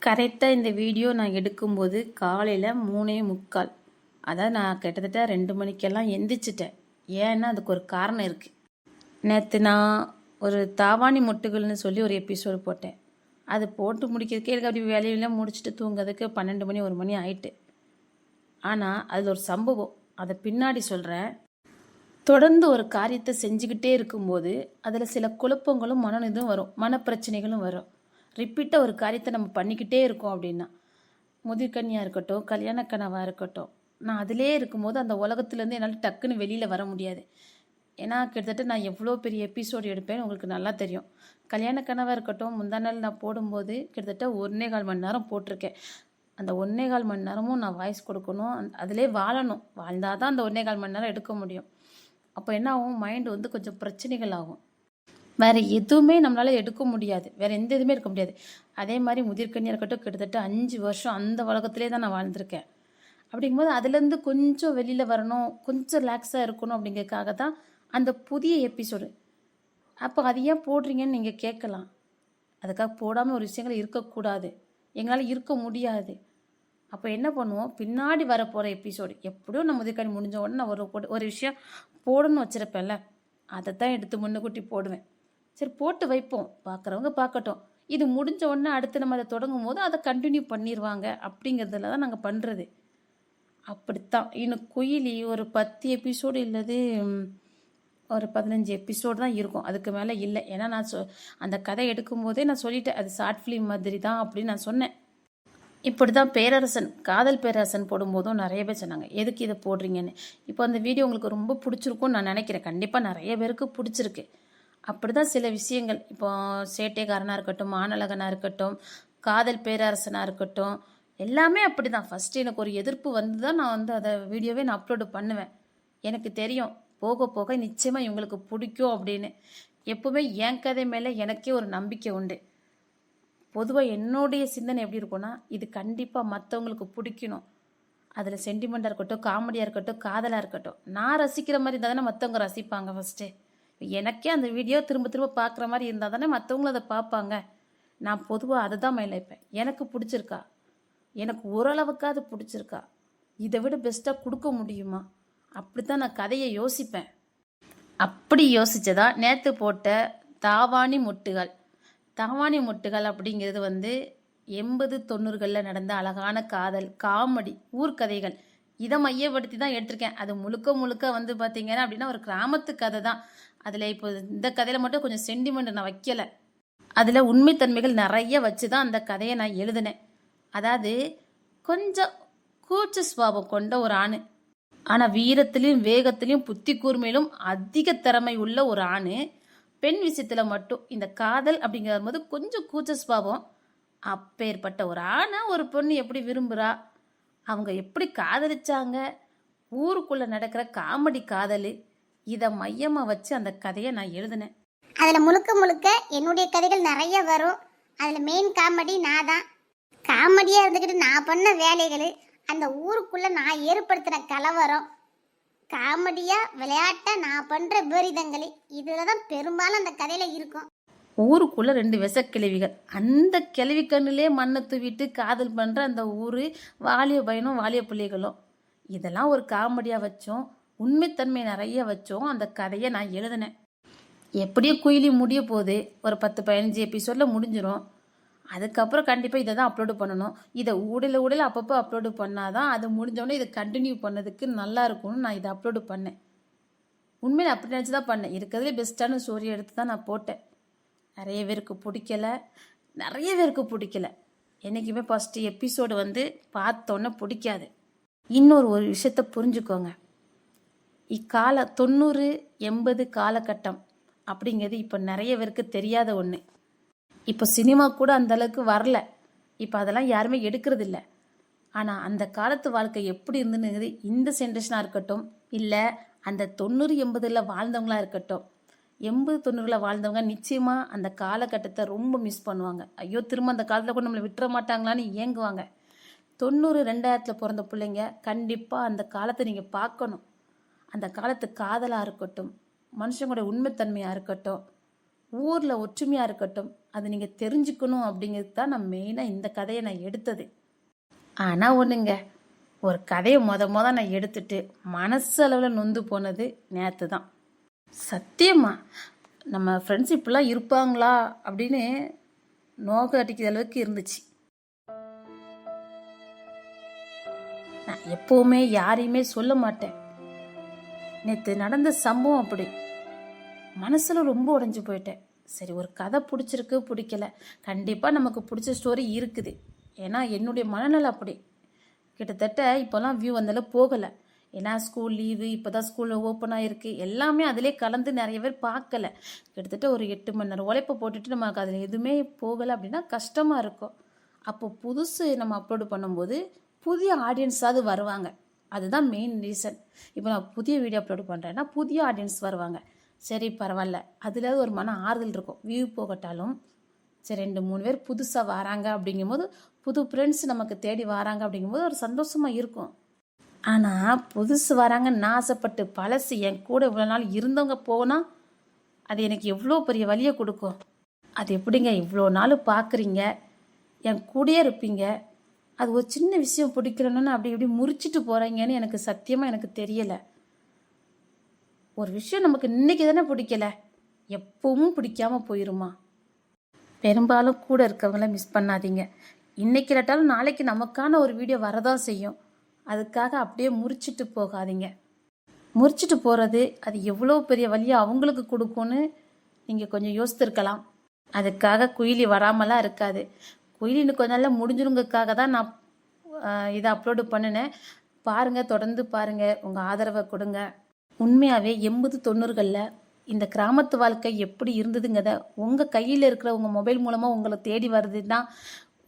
கரெக்டாக இந்த வீடியோ நான் எடுக்கும்போது காலையில் 3:45. அதாவது நான் கிட்டத்தட்ட 2 மணிக்கெல்லாம் எந்திரிச்சிட்டேன். ஏன்னா அதுக்கு ஒரு காரணம் இருக்குது. நேற்று நான் ஒரு தாவாணி மொட்டுகள்னு சொல்லி ஒரு எபிசோடு போட்டேன். அது போட்டு முடிக்கிறதுக்கே எனக்கு அப்படி வேலையெல்லாம் முடிச்சுட்டு தூங்குறதுக்கு 12 மணி 1 மணி ஆயிட்டு. ஆனால் அதில் ஒரு சம்பவம், அதை பின்னாடி சொல்கிறேன். தொடர்ந்து ஒரு காரியத்தை செஞ்சுக்கிட்டே இருக்கும்போது அதில் சில குழப்பங்களும் இதுவும் வரும், மனப்பிரச்சனைகளும் வரும். ரிப்பீட்டாக ஒரு காரியத்தை நம்ம பண்ணிக்கிட்டே இருக்கோம் அப்படின்னா, முதிர்கன்னியாக இருக்கட்டும், கல்யாண கனவாக இருக்கட்டும், நான் அதிலே இருக்கும்போது அந்த உலகத்துலேருந்து என்னால் டக்குன்னு வெளியில் வர முடியாது. ஏன்னா கிட்டத்தட்ட நான் எவ்வளோ பெரிய எபிசோடு எடுப்பேன்னு உங்களுக்கு நல்லா தெரியும். கல்யாண கனவாக இருக்கட்டும், முந்தா நாள் நான் போடும்போது கிட்டத்தட்ட 1.25 மணி நேரம் போட்டிருக்கேன். அந்த 1.25 மணி நேரமும் நான் வாய்ஸ் கொடுக்கணும், அதிலே வாழணும். வாழ்ந்தால் தான் அந்த 1.25 மணி நேரம் எடுக்க முடியும். அப்போ என்ன ஆகும், மைண்டு வந்து கொஞ்சம் பிரச்சனைகள் ஆகும். வேறு எதுவுமே நம்மளால் எடுக்க முடியாது, வேறு எந்த இதுவுமே இருக்க முடியாது. அதே மாதிரி முதிர்கன்னியாக இருக்கட்டும், கிட்டத்தட்ட 5 வருஷம் அந்த உலகத்திலே தான் நான் வாழ்ந்திருக்கேன். அப்படிங்கும்போது அதுலேருந்து கொஞ்சம் வெளியில் வரணும், கொஞ்சம் ரிலாக்ஸாக இருக்கணும் அப்படிங்கிறதுக்காக தான் அந்த புதிய எபிசோடு. அப்போ அது ஏன் போடுறீங்கன்னு நீங்கள் கேட்கலாம். அதுக்காக போடாமல் ஒரு விஷயங்கள் இருக்கக்கூடாது, எங்களால் இருக்க முடியாது. அப்போ என்ன பண்ணுவோம், பின்னாடி வரப்போகிற எபிசோடு எப்படியும் நம்ம முதிர்கன்னி முடிஞ்ச உடனே நான் ஒரு விஷயம் போடணும்னு வச்சுருப்பேன்ல, அதை தான் எடுத்து முன்னுக்கூட்டி போடுவேன். சரி போட்டு வைப்போம், பார்க்குறவங்க பார்க்கட்டும். இது முடிஞ்ச உடனே அடுத்து நம்ம அதை தொடங்கும் போது அதை கண்டினியூ பண்ணிடுவாங்க அப்படிங்கிறதுல தான் நாங்கள் பண்ணுறது. அப்படித்தான். இன்னும் குயிலி ஒரு 10 எபிசோடு இல்லது ஒரு 15 எபிசோடு தான் இருக்கும், அதுக்கு மேலே இல்லை. ஏன்னா நான் அந்த கதை எடுக்கும்போதே நான் சொல்லிட்டேன், அது ஷார்ட் ஃபிலிம் மாதிரி தான் அப்படின்னு நான் சொன்னேன். இப்படி தான் பேரரசன், காதல் பேரரசன் போடும்போதும் நிறைய பேர் சொன்னாங்க எதுக்கு இதை போடுறீங்கன்னு. இப்போ அந்த வீடியோ உங்களுக்கு ரொம்ப பிடிச்சிருக்கும்னு நான் நினைக்கிறேன். கண்டிப்பாக நிறைய பேருக்கு பிடிச்சிருக்கு. அப்படி தான் சில விஷயங்கள், இப்போ சேட்டைக்காரனாக இருக்கட்டும், மானழகனாக இருக்கட்டும், காதல் பேரரசனாக இருக்கட்டும், எல்லாமே அப்படி தான். ஃபஸ்ட்டு எனக்கு ஒரு எதிர்ப்பு வந்து தான் நான் வந்து அதை வீடியோவே நான் அப்லோடு பண்ணுவேன். எனக்கு தெரியும் போக போக நிச்சயமாக இவங்களுக்கு பிடிக்கும் அப்படின்னு. எப்போவுமே என் கதை மேலே எனக்கே ஒரு நம்பிக்கை உண்டு. பொதுவாக என்னுடைய சிந்தனை எப்படி இருக்கும்னா, இது கண்டிப்பாக மற்றவங்களுக்கு பிடிக்கணும். அதில் சென்டிமெண்ட்டாக இருக்கட்டும், காமெடியாக இருக்கட்டும், காதலாக இருக்கட்டும், நான் ரசிக்கிற மாதிரி இருந்தால் தானே மற்றவங்க ரசிப்பாங்க. ஃபஸ்ட்டு எனக்கே அந்த வீடியோ திரும்ப திரும்ப பார்க்குற மாதிரி இருந்தால் தானே மற்றவங்களும் அதை பார்ப்பாங்க. நான் பொதுவாக அதை தான் மேலேப்பேன். எனக்கு பிடிச்சிருக்கா, எனக்கு ஓரளவுக்காவது பிடிச்சிருக்கா, இதை விட பெஸ்ட்டாக கொடுக்க முடியுமா, அப்படி தான் நான் கதையை யோசிப்பேன். அப்படி யோசித்ததா நேற்று போட்ட தாவாணி மொட்டுகள். தாவாணி மொட்டுகள் அப்படிங்கிறது வந்து 80-90களில் நடந்த அழகான காதல், காமெடி, ஊர்கதைகள், இதை மையப்படுத்தி தான் எடுத்திருக்கேன். அது முழுக்க முழுக்க வந்து பார்த்தீங்கன்னா அப்படின்னா ஒரு கிராமத்து கதை தான். அதில் இப்போ இந்த கதையில் மட்டும் கொஞ்சம் சென்டிமெண்ட் நான் வைக்கலை. அதில் உண்மைத்தன்மைகள் நிறைய வச்சு தான் அந்த கதையை நான் எழுதினேன். அதாவது கொஞ்சம் கூச்ச சுபாவம் கொண்ட ஒரு ஆண், ஆனால் வீரத்திலையும் வேகத்திலையும் புத்தி கூர்மையிலும் அதிக திறமை உள்ள ஒரு ஆண். பெண் விஷயத்தில் மட்டும் இந்த காதல் அப்படிங்கிற போது கொஞ்சம் கூச்ச சுபாவம். அப்பேற்பட்ட ஒரு ஆணை ஒரு பொண்ணு எப்படி விரும்புகிறா, அவங்க எப்படி காதலிச்சாங்க, ஊருக்குள்ளே நடக்கிற காமெடி காதல், இதை மையமாக வச்சு அந்த கதையை நான் எழுதினேன். அதில் முழுக்க முழுக்க என்னுடைய கதைகள் நிறைய வரும். அதில் மெயின் காமெடி நான் தான். காமெடியாக இருந்துக்கிட்டு நான் பண்ண வேலைகள், அந்த ஊருக்குள்ளே நான் ஏற்படுத்தின கலவரம், காமெடியாக விளையாட்டாக நான் பண்ணுற விபரீதங்கள், இதில் தான் பெரும்பாலும் அந்த கதையில் இருக்கும். ஊருக்குள்ளே 2 விசக்கிழவிகள், அந்த கிழவி கண்ணிலே மண்ணை தூவிட்டு காதல் பண்ணுற அந்த ஊர் வாலிய பையனும் வாலிய பிள்ளைகளும், இதெல்லாம் ஒரு காமெடியாக வச்சோம், உண்மைத்தன்மை நிறைய வச்சோம் அந்த கதையை நான் எழுதினேன். எப்படியும் குயிலி முடிய போகுது, ஒரு 10-15 எபிசோடில் முடிஞ்சிடும். அதுக்கப்புறம் கண்டிப்பாக இதை தான் அப்லோடு பண்ணணும். இதை ஊடல அப்பப்போ அப்லோடு பண்ணால் தான் அது முடிஞ்சோடனே இதை கண்டினியூ பண்ணதுக்கு நல்லா இருக்கும்னு நான் இதை அப்லோடு பண்ணேன். உண்மையில் அப்படி நினச்சி தான் பண்ணேன். இருக்கிறதுலே பெஸ்ட்டான ஸ்டோரி எடுத்து தான் நான் போட்டேன். நிறைய பேருக்கு பிடிக்கலை, நிறைய பேருக்கு பிடிக்கல. என்றைக்குமே ஃபஸ்ட்டு எபிசோடு வந்து பார்த்தோன்னே பிடிக்காது. ஒரு விஷயத்த புரிஞ்சுக்கோங்க, இக்கால 90-80 காலகட்டம் அப்படிங்கிறது இப்போ நிறைய பேருக்கு தெரியாத ஒன்று. இப்போ சினிமா கூட அந்தளவுக்கு வரல, இப்போ அதெல்லாம் யாருமே எடுக்கிறது இல்லை. ஆனால் அந்த காலத்து வாழ்க்கை எப்படி இருந்துன்னு இந்த ஜென்ரேஷனாக இருக்கட்டும், இல்லை அந்த 90-80ல் வாழ்ந்தவங்களா இருக்கட்டும், 80-90ல் வாழ்ந்தவங்க நிச்சயமாக அந்த காலகட்டத்தை ரொம்ப மிஸ் பண்ணுவாங்க. ஐயோ திரும்ப அந்த காலத்தில் கூட நம்மளை விட்டுற மாட்டாங்களான்னு ஏங்குவாங்க. 90-2000 பிறந்த பிள்ளைங்க கண்டிப்பாக அந்த காலத்தை நீங்கள் பார்க்கணும். அந்த காலத்து காதலாக இருக்கட்டும், மனுஷங்களோட உண்மைத்தன்மையாக இருக்கட்டும், ஊரில் ஒற்றுமையாக இருக்கட்டும், அது நீங்கள் தெரிஞ்சுக்கணும் அப்படிங்கிறது தான் நான் மெயினாக இந்த கதையை நான் எடுத்தது. ஆனால் ஒன்றுங்க, ஒரு கதையை நான் எடுத்துட்டு மனசளவில் நொந்து போனது நேற்று தான். சத்தியமா நம்ம ஃப்ரெண்ட்ஷிப்லாம் இருப்பாங்களா அப்படின்னு நோக்க அடிக்கிற அளவுக்கு இருந்துச்சு. நான் எப்போவுமே யாரையுமே சொல்ல மாட்டேன். நேற்று நடந்த சம்பவம் அப்படி மனசில் ரொம்ப உடைஞ்சு போயிட்டேன். சரி, ஒரு கதை பிடிச்சிருக்கு பிடிக்கல, கண்டிப்பாக நமக்கு பிடிச்ச ஸ்டோரி இருக்குது. ஏன்னா என்னுடைய மனநிலை அப்படி. கிட்டத்தட்ட இப்போல்லாம் வியூ வந்தாலும் போகலை. ஏன்னா ஸ்கூல் லீவு, இப்போ தான் ஸ்கூல் ஓப்பன் ஆகிருக்கு, எல்லாமே அதிலே கலந்து நிறைய பேர் பார்க்கல. கிட்டத்தட்ட ஒரு 8 மணி நேரம் உழைப்பை போட்டுட்டு நமக்கு அதில் எதுவுமே போகலை அப்படின்னா கஷ்டமாக இருக்கும். அப்போ புதுசு நம்ம அப்லோடு பண்ணும்போது புதிய ஆடியன்ஸாவது வருவாங்க. அதுதான் மெயின் ரீசன். இப்போ நான் புதிய வீடியோ அப்லோடு பண்ணுறேன்னா புதிய ஆடியன்ஸ் வருவாங்க. சரி பரவாயில்ல, அதில் ஒரு மன ஆறுதல் இருக்கும். வியூ போகட்டாலும் சரி 2-3 பேர் புதுசாக வராங்க அப்படிங்கும்போது, புது ஃப்ரெண்ட்ஸ் நமக்கு தேடி வராங்க அப்படிங்கும்போது ஒரு சந்தோஷமாக இருக்கும். ஆனால் புதுசு வராங்கன்னு நான் ஆசைப்பட்டு பழசு என் கூட இவ்வளோ நாள் இருந்தவங்க போனால் அது எனக்கு எவ்வளோ பெரிய வலியை கொடுக்கும். அது எப்படிங்க இவ்வளோ நாள் பார்க்குறீங்க, என் கூடயே இருப்பீங்க, அது ஒரு சின்ன விஷயம் பிடிக்கிறேன்னு அப்படி இப்படி முறிச்சிட்டு போகிறீங்கன்னு எனக்கு சத்தியமாக எனக்கு தெரியலை. ஒரு விஷயம் நமக்கு இன்னைக்கு தானே பிடிக்கல, எப்பவும் பிடிக்காம போயிருமா? பெரும்பாலும் கூட இருக்கவங்கள மிஸ் பண்ணாதீங்க. இன்னைக்கு இல்லாட்டாலும் நாளைக்கு நமக்கான ஒரு வீடியோ வரதான் செய்யும். அதுக்காக அப்படியே முறிச்சிட்டு போகாதீங்க. முறிச்சிட்டு போகிறது அது எவ்வளோ பெரிய வழியை அவங்களுக்கு கொடுக்கும்னு நீங்கள் கொஞ்சம் யோசித்துருக்கலாம். அதுக்காக குயிலி வராமலாம் இருக்காது. குயிலி இன்னும் கொஞ்ச நாளில் முடிஞ்சிருங்கக்காக தான் நான் இதை அப்லோடு பண்ணினேன். பாருங்கள், தொடர்ந்து பாருங்கள், உங்கள் ஆதரவை கொடுங்க. உண்மையாகவே 80-90களில் இந்த கிராமத்து வாழ்க்கை எப்படி இருந்ததுங்கிறத உங்கள் கையில் இருக்கிற உங்கள் மொபைல் மூலமாக உங்களை தேடி வருதுன்னா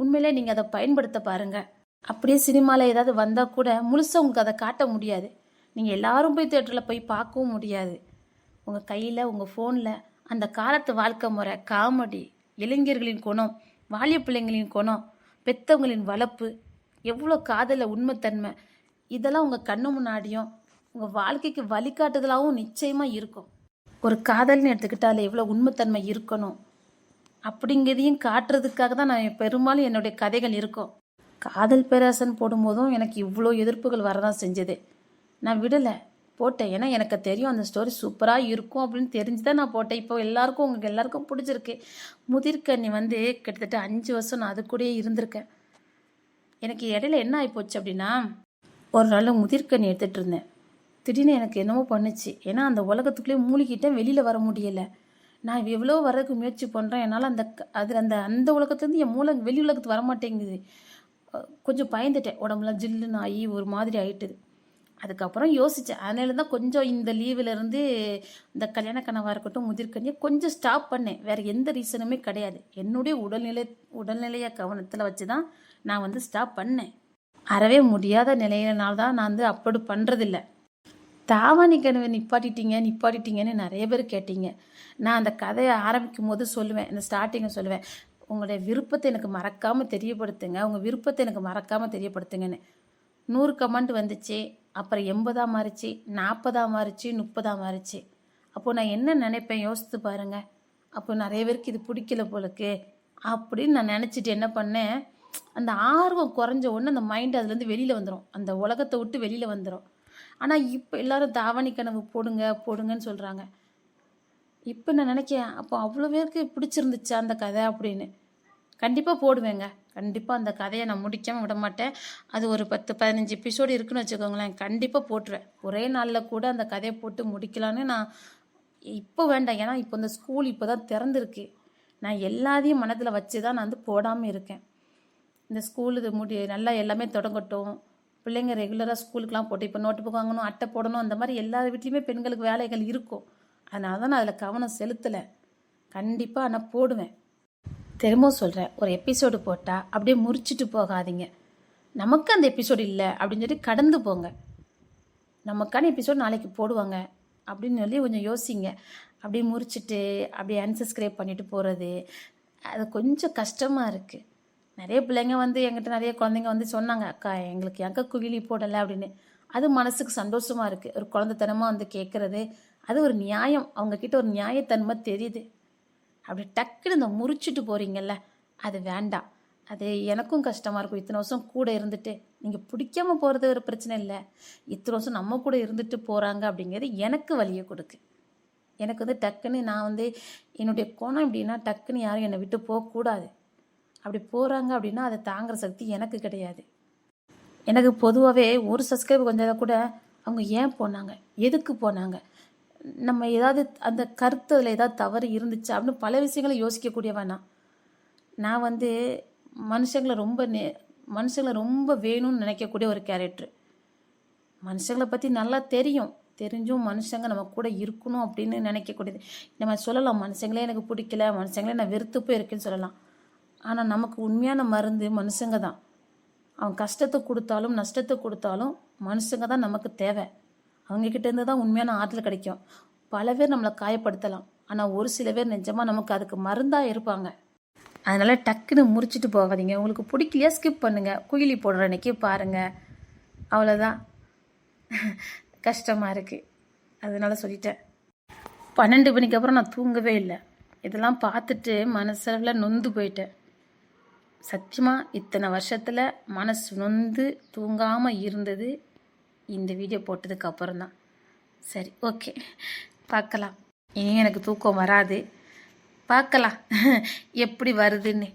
உண்மையிலே நீங்கள் அதை பயன்படுத்த பாருங்கள். அப்படியே சினிமாவில் ஏதாவது வந்தால் கூட முழுசாக உங்களுக்கு அதை காட்ட முடியாது. நீங்கள் எல்லாரும் போய் தேட்டரில் போய் பார்க்கவும் முடியாது. உங்கள் கையில் உங்கள் ஃபோனில் அந்த காலத்து வாழ்க்கை முறை, காமெடி, இளைஞர்களின் குணம், வாலிய பிள்ளைங்களின் குணம், பெற்றவங்களின் வளர்ப்பு, எவ்வளோ காதலில் உண்மைத்தன்மை, இதெல்லாம் உங்கள் கண்ணு முன்னாடியும் உங்கள் வாழ்க்கைக்கு வழிகாட்டுதலாகவும் நிச்சயமாக இருக்கும். ஒரு காதல்னு எடுத்துக்கிட்டால் எவ்வளோ உண்மைத்தன்மை இருக்கணும் அப்படிங்கிறதையும் காட்டுறதுக்காக தான் நான் பெரும்பாலும் என்னுடைய கதைகள் இருக்கும். காதல் பேராசன் போடும்போதும் எனக்கு இவ்வளோ எதிர்ப்புகள் வரதான் செஞ்சது. நான் விடலை, போட்டேன். ஏன்னா எனக்கு தெரியும் அந்த ஸ்டோரி சூப்பராக இருக்கும் அப்படின்னு தெரிஞ்சு தான் நான் போட்டேன். இப்போ எல்லாருக்கும் உங்களுக்கு எல்லாருக்கும் பிடிச்சிருக்கு. முதிர்கண்ணி கிட்டத்தட்ட 5 வருஷம் நான் அது கூடயே இருந்திருக்கேன். எனக்கு இடையில என்ன ஆகிப்போச்சு அப்படின்னா, ஒரு நாள் முதிர்கண்ணி எடுத்துகிட்டு இருந்தேன். திடீர்னு எனக்கு என்னமோ பண்ணுச்சு. ஏன்னா அந்த உலகத்துக்குள்ளேயே மூழ்கிட்டேன், வெளியில் வர முடியலை. நான் எவ்வளோ வரதுக்கு முயற்சி பண்ணுறேன், என்னால் அந்த உலகத்துலேருந்து என் வெளி உலகத்துக்கு வரமாட்டேங்குது. கொஞ்சம் பயந்துட்டேன், உடம்புலாம் ஜில்லுன்னு ஆகி ஒரு மாதிரி ஆகிட்டுது. அதுக்கப்புறம் யோசித்தேன். அதனால தான் கொஞ்சம் இந்த லீவிலேருந்து இந்த கல்யாண கனவாக இருக்கட்டும், முதிர்கண்ணியை கொஞ்சம் ஸ்டாப் பண்ணேன். வேறு எந்த ரீசனுமே கிடையாது. என்னுடைய உடல்நிலையை கவனத்தில் வச்சு தான் நான் ஸ்டாப் பண்ணேன். அறவே முடியாத நிலையினால தான் நான் அப்லோடு பண்ணுறதில்ல. தாவாணி கனவை நிப்பாட்டிட்டீங்கன்னு நிறைய பேர் கேட்டீங்க. நான் அந்த கதையை ஆரம்பிக்கும் போது சொல்லுவேன், இந்த ஸ்டார்டிங்கை சொல்லுவேன், உங்களுடைய விருப்பத்தை எனக்கு மறக்காமல் தெரியப்படுத்துங்க, உங்கள் விருப்பத்தை எனக்கு மறக்காமல் தெரியப்படுத்துங்கன்னு. 100 கமெண்ட் வந்துச்சு. அப்புறம் 80 மாறிச்சு, 40 மாறிச்சு, 30 மாறிச்சு. அப்போது நான் என்ன நினைப்பேன் யோசித்து பாருங்கள். அப்போ நிறைய பேருக்கு இது பிடிக்கல போலக்கு அப்படின்னு நான் நினச்சிட்டு என்ன பண்ணேன், அந்த ஆர்வம் குறைஞ்ச உடனே அந்த மைண்ட் அதுலேருந்து வெளியில் வந்துடும், அந்த உலகத்தை விட்டு வெளியில் வந்துடும். ஆனால் இப்போ எல்லாரும் தாவணி கனவு போடுங்கன்னு சொல்கிறாங்க. இப்போ நான் நினைக்கிறேன், அப்போ அவ்வளோ பேருக்கு பிடிச்சிருந்துச்சு அந்த கதை அப்படின்னு. கண்டிப்பாக போடுவேங்க. கண்டிப்பாக அந்த கதையை நான் முடிக்காமல் விட மாட்டேன். அது ஒரு 10-15 எபிசோடு இருக்குன்னு வச்சுக்கோங்களேன், கண்டிப்பாக போட்டுருவேன். ஒரே நாளில் கூட அந்த கதையை போட்டு முடிக்கலான்னு நான் இப்போ வேண்டாம். ஏன்னா இப்போ இந்த ஸ்கூல் இப்போ தான் திறந்துருக்கு. நான் எல்லாத்தையும் மனதில் வச்சு தான் நான் போடாமல் இருக்கேன். இந்த ஸ்கூல் இது நல்லா எல்லாமே தொடங்கட்டும். பிள்ளைங்க ரெகுலராக ஸ்கூலுக்குலாம் போட்டு இப்போ நோட்டு புக் வாங்கணும், அட்டை போடணும், அந்த மாதிரி எல்லா வீட்லேயுமே பெண்களுக்கு வேலைகள் இருக்கும். அதனால தான் நான் அதில் கவனம் செலுத்தலை. கண்டிப்பாக நான் போடுவேன். திரும்பவும் சொல்கிறேன், ஒரு எபிசோடு போட்டால் அப்படியே முறிச்சிட்டு போகாதீங்க. நமக்கு அந்த எபிசோடு இல்லை அப்படின்னு சொல்லி கடந்து போங்க. நமக்கான எபிசோடு நாளைக்கு போடுவாங்க அப்படின்னு சொல்லி கொஞ்சம் யோசிங்க. அப்படியே முறிச்சிட்டு அப்படியே அன்சப்ஸ்கிரைப் பண்ணிட்டு போகிறது அது கொஞ்சம் கஷ்டமாக இருக்குது. நிறைய பிள்ளைங்க என்கிட்ட நிறைய குழந்தைங்க சொன்னாங்க, அக்கா எங்களுக்கு எங்கே குயிலி போடலை அப்படின்னு. அது மனசுக்கு சந்தோஷமாக இருக்குது. ஒரு குழந்தைத்தனமாக கேட்குறது அது ஒரு நியாயம், அவங்கக்கிட்ட ஒரு நியாயத்தன்மை தெரியுது. அப்படி டக்குன்னு இந்த முறிச்சிட்டு போகிறீங்கல்ல, அது வேண்டாம். அது எனக்கும் கஷ்டமாக இருக்கும். இத்தனை வருஷம் கூட இருந்துட்டு நீங்கள் பிடிக்காம போகிறது ஒரு பிரச்சனை இல்லை, இத்தனை வருஷம் நம்ம கூட இருந்துட்டு போகிறாங்க அப்படிங்கிறது எனக்கு வலியை கொடுக்கு. எனக்கு வந்து டக்குன்னு நான் வந்து என்னுடைய குணம் எப்படின்னா, டக்குன்னு யாரும் என்னை விட்டு போகக்கூடாது. அப்படி போகிறாங்க அப்படின்னா அதை தாங்குற சக்தி எனக்கு கிடையாது. எனக்கு பொதுவாகவே ஒரு சப்ஸ்கிரைபர் கொஞ்சம் கூட அவங்க ஏன் போனாங்க, எதுக்கு போனாங்க, நம்ம ஏதாவது அந்த கருத்து அதில் ஏதாவது தவறு இருந்துச்சு அப்படின்னு பல விஷயங்களை யோசிக்கக்கூடியவன் நான் வந்து மனுஷங்களை ரொம்ப வேணும்னு நினைக்கக்கூடிய ஒரு கேரக்டர். மனுஷங்களை பற்றி நல்லா தெரிஞ்சும் மனுஷங்க நம்ம கூட இருக்கணும் அப்படின்னு நினைக்கக்கூடியது. நம்ம சொல்லலாம் மனுஷங்களே எனக்கு பிடிக்கல, மனுஷங்களே நான் வெறுத்து போய் இருக்குன்னு சொல்லலாம். ஆனால் நமக்கு உண்மையான மருந்து மனுஷங்க தான். அவன் கஷ்டத்தை கொடுத்தாலும் நஷ்டத்தை கொடுத்தாலும் மனுஷங்க தான் நமக்கு தேவை. அவங்கக்கிட்ட இருந்து தான் உண்மையான ஆற்றல் கிடைக்கும். பல பேர் நம்மளை காயப்படுத்தலாம், ஆனால் ஒரு சில பேர் நிஜமாக நமக்கு அதுக்கு மருந்தாக இருப்பாங்க. அதனால் டக்குன்னு முறிச்சிட்டு போகாதீங்க. உங்களுக்கு பிடிக்கலையா ஸ்கிப் பண்ணுங்கள், குயிலி போடுற அன்னைக்கு பாருங்கள், அவ்வளோதான். கஷ்டமாக இருக்குது, அதனால சொல்லிட்டேன். 12 மணிக்கு அப்புறம் நான் தூங்கவே இல்லை. இதெல்லாம் பார்த்துட்டு மனசளவில் நொந்து போயிட்டேன். சத்தியமாக இத்தனை வருஷத்தில் மனசு நொந்து தூங்காமல் இருந்தது இந்த வீடியோ போட்டதுக்கு அப்புறம் தான். சரி, ஓகே, பார்க்கலாம். இனி எனக்கு தூக்கம் வராது, பார்க்கலாம் எப்படி வருதுன்னு.